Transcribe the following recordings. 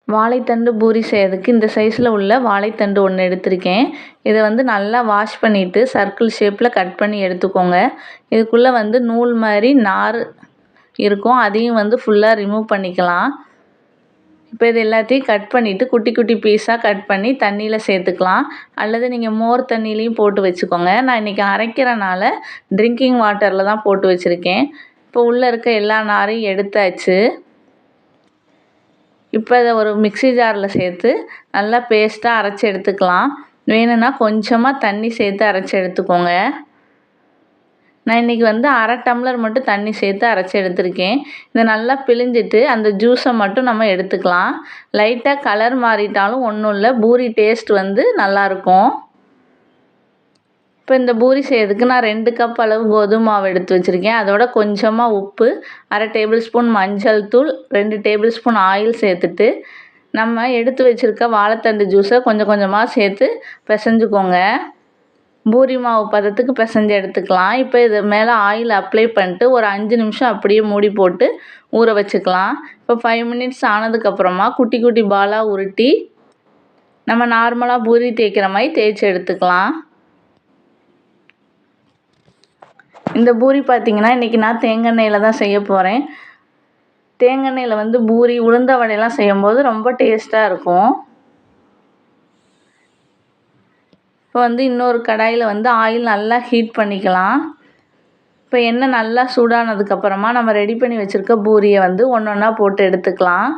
வாழைத்தண்டு பூரி செய்யறதுக்கு இந்த சைஸில் உள்ள வாழைத்தண்டு ஒன்று எடுத்திருக்கேன். இதை வந்து நல்லா வாஷ் பண்ணிவிட்டு சர்க்கிள் ஷேப்பில் கட் பண்ணி எடுத்துக்கோங்க. இதுக்குள்ளே வந்து நூல் மாதிரி நார் இருக்கும், அதையும் வந்து ஃபுல்லாக ரிமூவ் பண்ணிக்கலாம். இப்போ இது எல்லாத்தையும் கட் பண்ணிவிட்டு குட்டி குட்டி பீஸாக கட் பண்ணி தண்ணியில் சேர்த்துக்கலாம். அல்லது நீங்கள் மோர் தண்ணியிலையும் போட்டு வச்சுக்கோங்க. நான் இன்றைக்கி அரைக்கிறனால ட்ரிங்கிங் வாட்டரில் தான் போட்டு வச்சுருக்கேன். இப்போ உள்ளே இருக்க எல்லா நாரையும் எடுத்தாச்சு. இப்போ இதை ஒரு மிக்ஸி ஜாரில் சேர்த்து நல்லா பேஸ்ட்டாக அரைச்சி எடுத்துக்கலாம். வேணும்னா கொஞ்சமாக தண்ணி சேர்த்து அரைச்சி எடுத்துக்கோங்க. நான் இன்றைக்கி வந்து 1/2 டம்ளர் மட்டும் தண்ணி சேர்த்து அரைச்சி எடுத்திருக்கேன். இதை நல்லா பிழிஞ்சிட்டு அந்த ஜூஸை மட்டும் நம்ம எடுத்துக்கலாம். லைட்டாக கலர் மாறிட்டாலும் ஒன்றும் இல்லை, பூரி டேஸ்ட் வந்து நல்லாயிருக்கும். இப்போ இந்த பூரி செய்யறதுக்கு நான் 2 கப் அளவு கோதுமை மாவு எடுத்து வச்சுருக்கேன். அதோட கொஞ்சமாக உப்பு, 1/2 டேபிள் ஸ்பூன் மஞ்சள் தூள், 2 டேபிள் ஸ்பூன் ஆயில் சேர்த்துட்டு நம்ம எடுத்து வச்சுருக்க வாழைத்தண்டு ஜூஸை கொஞ்சம் கொஞ்சமாக சேர்த்து பிசைஞ்சுக்கோங்க. பூரி மாவு பதத்துக்கு பிசைஞ்சு எடுத்துக்கலாம். இப்போ இது மேலே ஆயில் அப்ளை பண்ணிட்டு ஒரு 5 நிமிஷம் அப்படியே மூடி போட்டு ஊற வச்சுக்கலாம். இப்போ 5 மினிட்ஸ் ஆனதுக்கப்புறமா குட்டி குட்டி பாலாக உருட்டி நம்ம நார்மலாக பூரி தேய்க்கிற மாதிரி தேய்ச்சி எடுத்துக்கலாம். இந்த பூரி பார்த்திங்கன்னா இன்றைக்கி நான் தேங்காய் எண்ணெயில் தான் செய்ய போகிறேன். தேங்காய் எண்ணெயில் வந்து பூரி உளுந்த வடையெல்லாம் செய்யும்போது ரொம்ப டேஸ்ட்டாக இருக்கும். இப்போ வந்து இன்னொரு கடாயில் வந்து ஆயில் நல்லா ஹீட் பண்ணிக்கலாம். இப்போ எண்ணெய் நல்லா சூடானதுக்கப்புறமா நம்ம ரெடி பண்ணி வச்சுருக்க பூரியை வந்து ஒன்றா போட்டு எடுத்துக்கலாம்.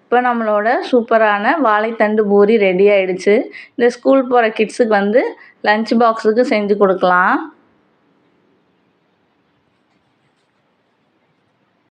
இப்போ நம்மளோட சூப்பரான வாழைத்தண்டு பூரி ரெடி ஆகிடுச்சு. இந்த ஸ்கூல் போகிற கிட்ஸுக்கு வந்து லஞ்ச் பாக்ஸுக்கு செஞ்சு கொடுக்கலாம்.